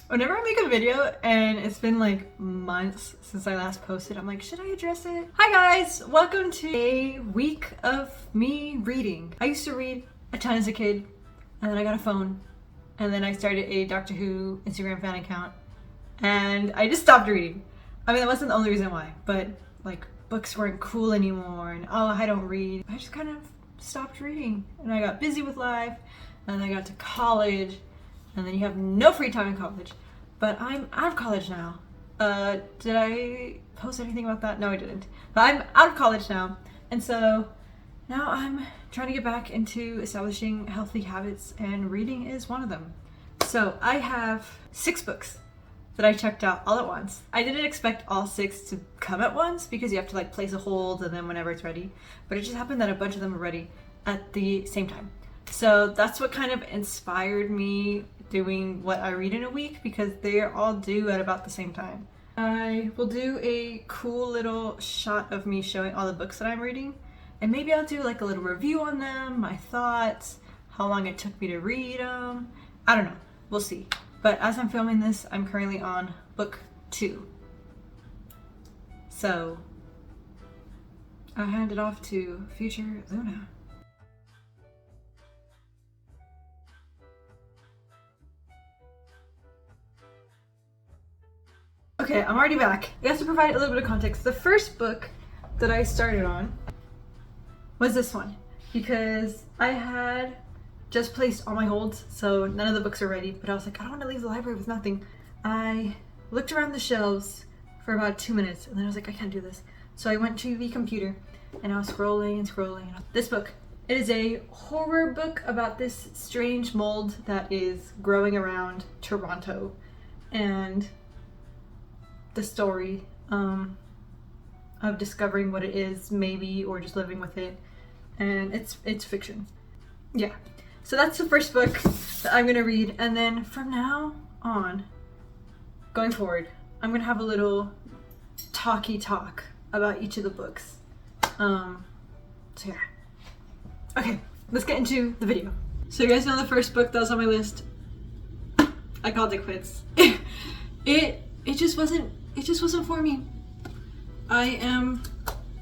Whenever I make a video and it's been like months since I last posted, I'm like, should I address it? Hi guys, welcome to a week of me reading. I used to read a ton as a kid, and then I got a phone, and then I started a Doctor Who Instagram fan account, and I just stopped reading. I mean, that wasn't the only reason why, but like books weren't cool anymore, and oh, I don't read. I just kind of stopped reading, and I got busy with life, and then I got to college. And then you have no free time in college. But I'm out of college now. Did I post anything about that? No, I didn't. But I'm out of college now. And so now I'm trying to get back into establishing healthy habits, and reading is one of them. So I have 6 books that I checked out all at once. I didn't expect all 6 to come at once because you have to like place a hold and then whenever it's ready. But it just happened that a bunch of them were ready at the same time. So that's what kind of inspired me doing what I read in a week, because they're all due at about the same time. I will do a cool little shot of me showing all the books that I'm reading, and maybe I'll do like a little review on them, my thoughts, how long it took me to read them. I don't know, we'll see. But as I'm filming this, I'm currently on book 2. So I hand it off to future Luna. Okay, I'm already back. I have to provide a little bit of context. The first book that I started on was this one, because I had just placed all my holds, so none of the books are ready, but I was like, I don't want to leave the library with nothing. I looked around the shelves for about 2 minutes, and then I was like, I can't do this. So I went to the computer, and I was scrolling and scrolling. This book, it is a horror book about this strange mold that is growing around Toronto, and the story of discovering what it is, maybe, or just living with it, and it's fiction. Yeah, so that's the first book that I'm gonna read, and then from now on, going forward, I'm gonna have a little talk about each of the books. So yeah. Okay, let's get into the video. So you guys know the first book that was on my list. I called it quits. It just wasn't for me. I am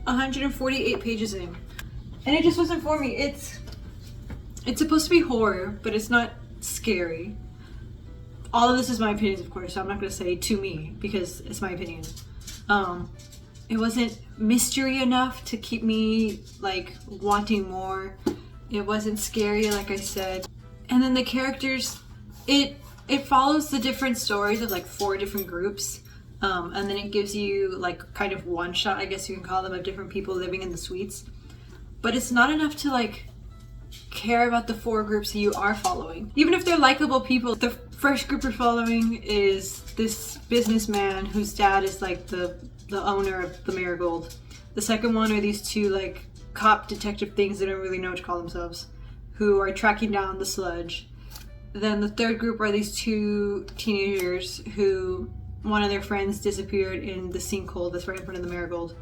148 pages in, and it just wasn't for me. It's supposed to be horror, but it's not scary. All of this is my opinions, of course, so I'm not going to say to me because it's my opinion. It wasn't mystery enough to keep me like wanting more. It wasn't scary, like I said. And then the characters, it follows the different stories of like 4 different groups. And then it gives you like kind of one shot, I guess you can call them, of different people living in the suites. But it's not enough to like care about the 4 groups that you are following. Even if they're likable people, the first group you're following is this businessman whose dad is like the owner of the Marigold. The second one are these 2 like cop detective things that don't really know what to call themselves, who are tracking down the sludge. Then the third group are these 2 teenagers who one of their friends disappeared in the sinkhole that's right in front of the Marigold.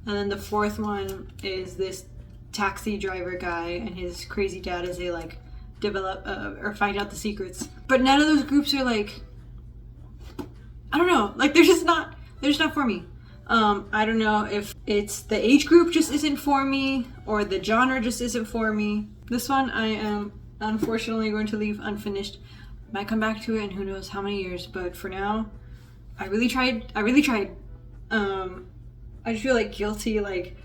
And then the 4th one is this taxi driver guy and his crazy dad as they like develop or find out the secrets. But none of those groups are like, I don't know, like they're just not for me. I don't know if it's the age group just isn't for me, or the genre just isn't for me. This one I am unfortunately going to leave unfinished. Might come back to it in who knows how many years, but for now, I really tried. I just feel like guilty, like,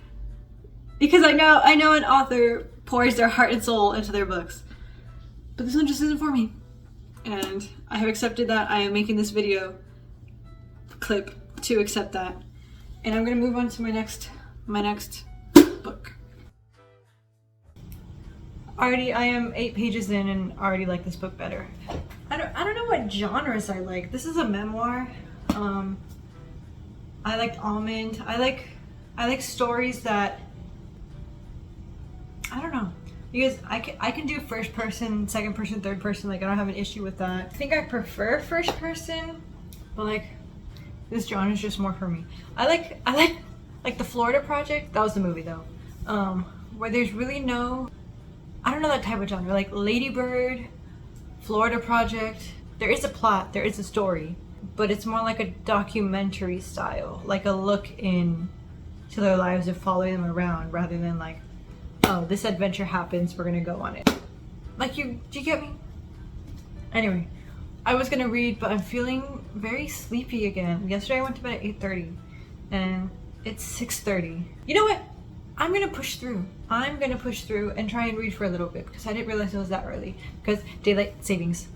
because I know an author pours their heart and soul into their books, but this one just isn't for me. And I have accepted that. I am making this video clip to accept that. And I'm gonna move on to my next book. Already, I am 8 pages in and already like this book better. I don't know what genres I like. This is a memoir. I liked Almond. I like stories that, I don't know. Because I can do first person, second person, third person. Like I don't have an issue with that. I think I prefer first person, but like this genre is just more for me. I like the Florida Project. That was the movie though. Where there's really no, I don't know that type of genre. Like Lady Bird, Florida Project, there is a plot, there is a story, but it's more like a documentary style, like a look in to their lives of following them around rather than like, oh, this adventure happens, we're gonna go on it. Like, do you get me? Anyway, I was gonna read, but I'm feeling very sleepy again. Yesterday I went to bed at 8:30 and it's 6:30. You know what? I'm gonna push through. I'm gonna push through and try and read for a little bit because I didn't realize it was that early because daylight savings.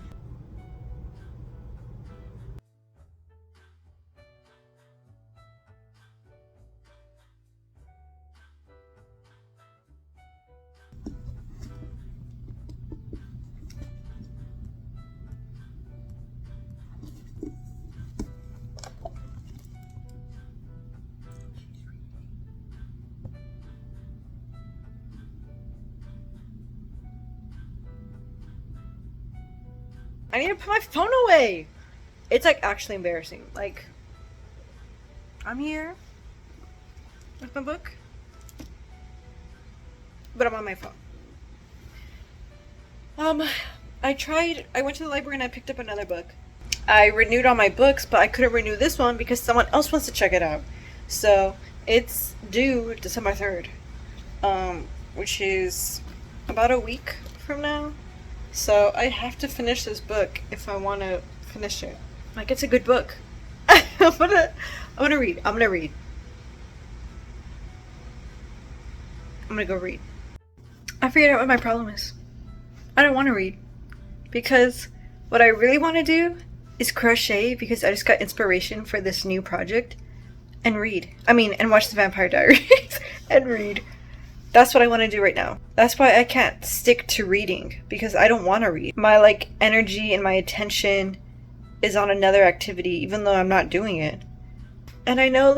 I need to put my phone away. It's like actually embarrassing. Like, I'm here with my book, but I'm on my phone. I went to the library and I picked up another book. I renewed all my books, but I couldn't renew this one because someone else wants to check it out. So it's due December 3rd, which is about a week from now. So I have to finish this book if I want to finish it. Like, it's a good book. I'm gonna read. I'm gonna go read. I figured out what my problem is. I don't want to read because what I really want to do is crochet because I just got inspiration for this new project and read. And watch the Vampire Diaries and read. That's what I want to do right now. That's why I can't stick to reading because I don't want to read. My energy and my attention is on another activity even though I'm not doing it. And I know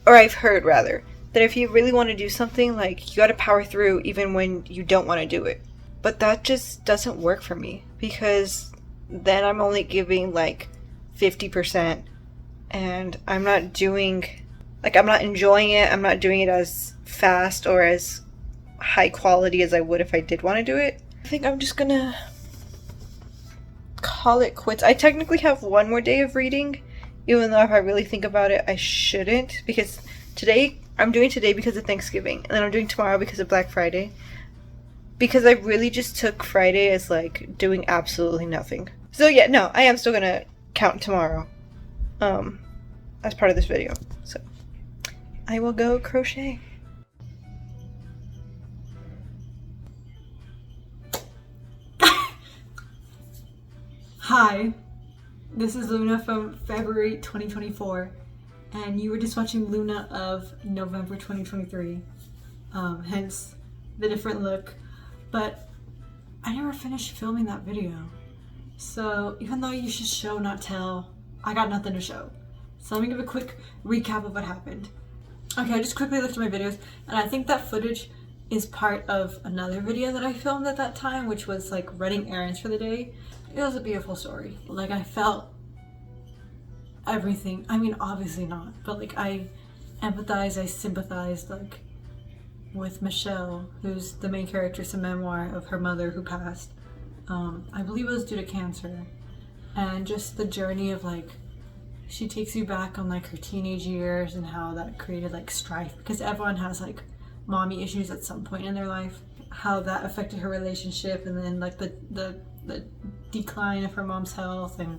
or I've heard rather, that if you really want to do something, you gotta power through even when you don't want to do it. But that just doesn't work for me because then I'm only giving 50% and I'm not doing, I'm not enjoying it. I'm not doing it as fast or as high quality as I would if I did want to do it. I think I'm just gonna call it quits. I technically have one more day of reading, even though if I really think about it, I shouldn't, because I'm doing today because of Thanksgiving, and then I'm doing tomorrow because of Black Friday, because I really just took Friday as doing absolutely nothing. So yeah, no, I am still gonna count tomorrow as part of this video. So I will go crochet. Hi, this is Luna from February 2024, and you were just watching Luna of November 2023, hence the different look, but I never finished filming that video, so even though you should show not tell, I got nothing to show. So let me give a quick recap of what happened. Okay, I just quickly looked at my videos, and I think that footage is part of another video that I filmed at that time, which was running errands for the day. It was a beautiful story. I felt everything. Obviously not, but I empathized, I sympathized with Michelle, who's the main character. It's a memoir of her mother who passed. I believe it was due to cancer, and just the journey of she takes you back on her teenage years and how that created strife, because everyone has mommy issues at some point in their life, how that affected her relationship, and then the decline of her mom's health and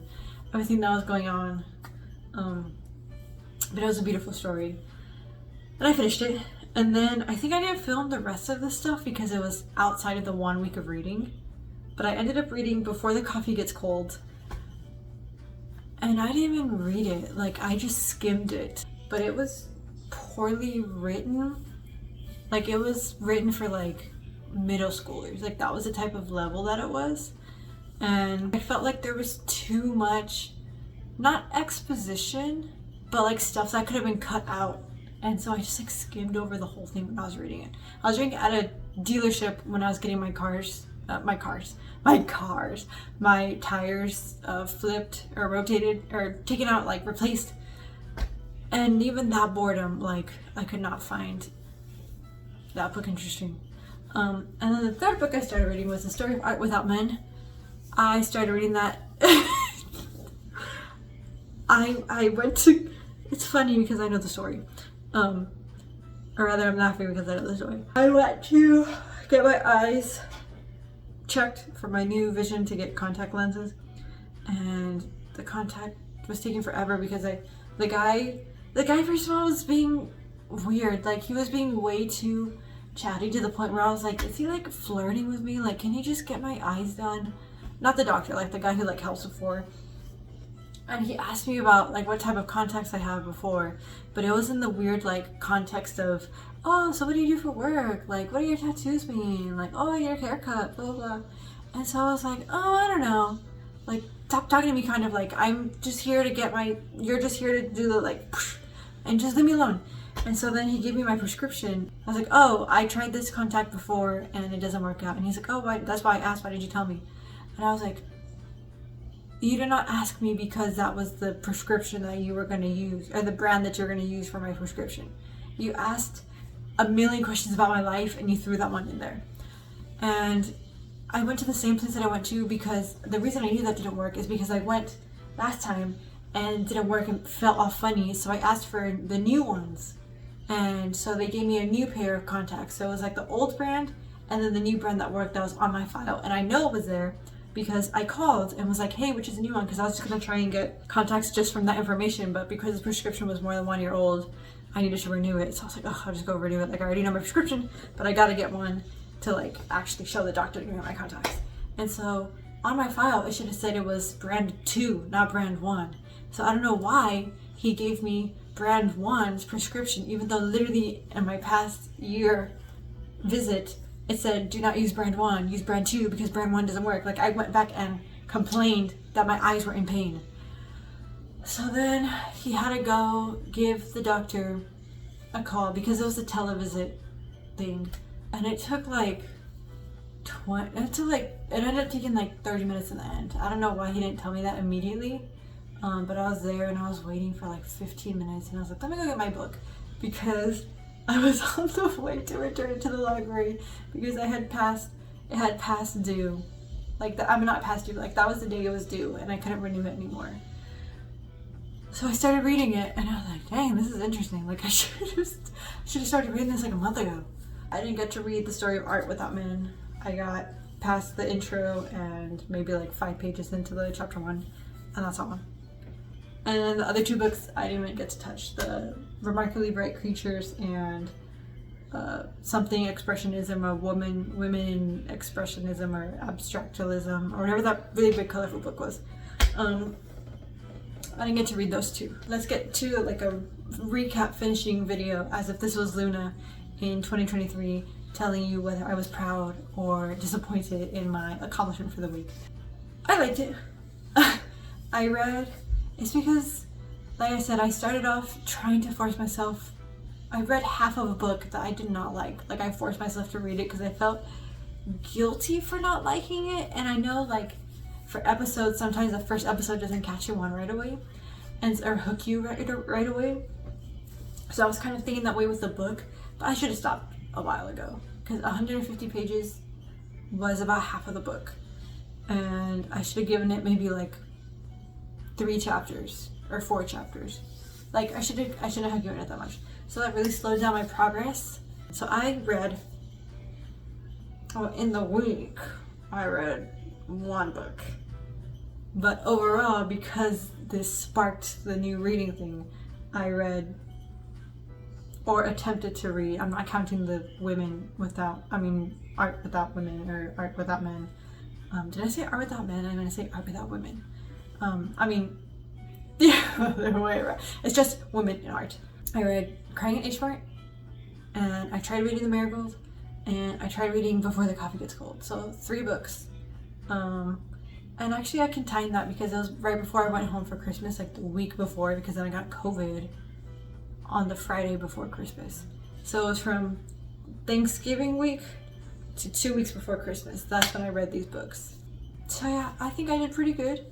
everything that was going on. But it was a beautiful story, and I finished it. And then I think I didn't film the rest of this stuff because it was outside of the 1 week of reading, but I ended up reading Before the Coffee Gets Cold, and I didn't even read it. I just skimmed it, but it was poorly written. It was written for middle schoolers. That was the type of level that it was. And I felt there was too much, not exposition, but like stuff that could have been cut out. And so I just like skimmed over the whole thing when I was reading it. I was reading it at a dealership when I was getting my tires flipped or rotated or taken out, like replaced. And even that boredom, like I could not find that book interesting. And then the third book I started reading was The Story of Art Without Men. I started reading that. I went to, it's funny because I know the story. Or rather I'm laughing because I know the story. I went to get my eyes checked for my new vision to get contact lenses, and the contact was taking forever because the guy first of all was being weird. Like, he was being way too chatty to the point where I was like, is he like flirting with me? Like, can you just get my eyes done? Not the doctor, like the guy who like helps before. And he asked me about like what type of contacts I have before, but it was in the weird like context of, oh, so what do you do for work? Like, what do your tattoos mean? Like, oh, your haircut, blah, blah, blah. And so I was like, oh, I don't know. Like, stop talking to me, kind of like, I'm just here to get you're just here to do the like, and just leave me alone. And so then he gave me my prescription. I was like, oh, I tried this contact before and it doesn't work out. And he's like, oh, that's why I asked, why did you tell me? And I was like, you did not ask me because that was the prescription that you were going to use, or the brand that you're going to use for my prescription. You asked a million questions about my life and you threw that one in there. And I went to the same place that I went to because the reason I knew that didn't work is because I went last time and it didn't work and felt all funny. So I asked for the new ones. And so they gave me a new pair of contacts. So it was like the old brand and then the new brand that worked that was on my file. And I know it was there because I called and was like, hey, which is the new one? Because I was just going to try and get contacts just from that information. But because the prescription was more than 1 year old, I needed to renew it. So I was like, oh, I'll just go renew it. Like, I already know my prescription, but I got to get one to like actually show the doctor to give me my contacts. And so on my file, it should have said it was brand 2, not brand 1. So I don't know why he gave me brand 1's prescription, even though literally in my past year visit, it said, do not use brand 1, use brand 2 because brand 1 doesn't work. Like, I went back and complained that my eyes were in pain. So then he had to go give the doctor a call because it was a televisit thing. And it took like it ended up taking like 30 minutes in the end. I don't know why he didn't tell me that immediately. But I was there and I was waiting for like 15 minutes and I was like, let me go get my book, because I was on the way to return it to the library because it had passed due. Like, I'm not past due, like that was the day it was due and I couldn't renew it anymore. So I started reading it and I was like, dang, this is interesting. Like, I should have started reading this like a month ago. I didn't get to read The Story of Art Without Men. I got past the intro and maybe like 5 pages into the chapter 1, and that's all. And then the other 2 books I didn't even get to touch, the Remarkably Bright Creatures and something expressionism, or women in expressionism or abstractalism, or whatever that really big colorful book was. I didn't get to read those 2. Let's get to like a recap finishing video as if this was Luna in 2023 telling you whether I was proud or disappointed in my accomplishment for the week. I liked it. I read, it's because, like I said, I started off trying to force myself. I read half of a book that I did not like. Like, I forced myself to read it because I felt guilty for not liking it. And I know, like, for episodes, sometimes the first episode doesn't catch you on right away or hook you right away. So I was kind of thinking that way with the book, but I should have stopped a while ago because 150 pages was about half of the book. And I should have given it maybe like 3 chapters or 4 chapters. Like, I shouldn't have given it that much. So that really slowed down my progress. So I read, in the week, I read 1 book. But overall, because this sparked the new reading thing, I read, or attempted to read, I'm not counting the Art Without Women or Art Without Men. Did I say Art Without Men? I'm gonna say Art Without Women. Yeah, the way around. It's just women in art. I read Crying at H-Mart, and I tried reading The Marigold, and I tried reading Before the Coffee Gets Cold. So 3 books. And actually I can time that because it was right before I went home for Christmas, like the week before, because then I got COVID on the Friday before Christmas. So it was from Thanksgiving week to 2 weeks before Christmas. That's when I read these books. So yeah, I think I did pretty good.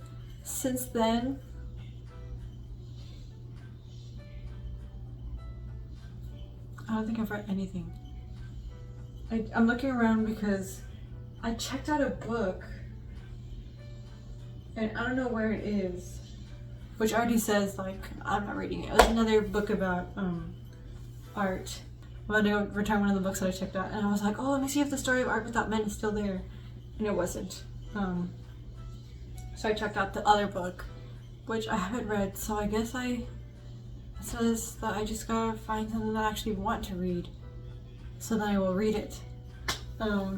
Since then, I don't think I've read anything. I'm looking around because I checked out a book and I don't know where it is, which already says like I'm not reading it. It was another book about art. I'm going to return one of the books that I checked out, and I was like, oh, let me see if the story of Art Without Men is still there, and it wasn't. So I checked out the other book, which I haven't read, so I guess it says that I just gotta find something that I actually want to read, so then I will read it. I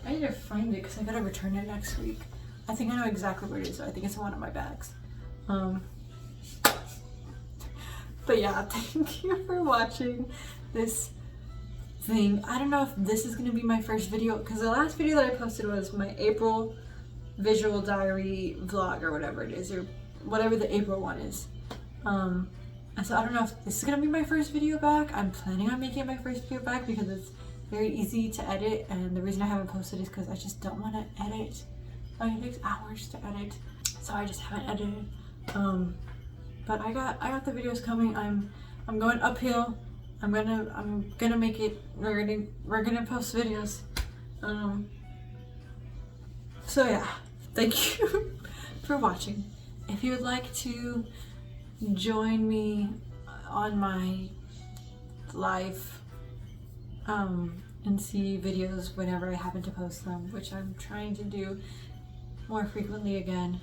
need to find it because I gotta return it next week. I think I know exactly where it is, so I think it's in one of my bags. But yeah, thank you for watching this thing. I don't know if this is gonna be my first video, because the last video that I posted was my April visual diary vlog or whatever it is, or whatever the April one is. So I don't know if this is gonna be my first video back. I'm planning on making it my first video back because it's very easy to edit, and the reason I haven't posted is because I just don't want to edit. Like, it takes hours to edit, so I just haven't edited. But I got the videos coming. I'm going uphill. I'm gonna make it. We're gonna post videos. So yeah, thank you for watching. If you would like to join me on my live and see videos whenever I happen to post them, which I'm trying to do more frequently again,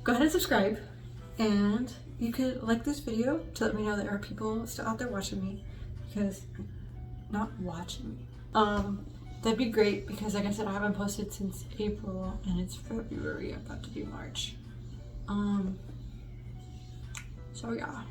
go ahead and subscribe, and you could like this video to let me know there are people still out there watching me, because not watching me. That'd be great, because like I said, I haven't posted since April and it's February, about to be March. So yeah.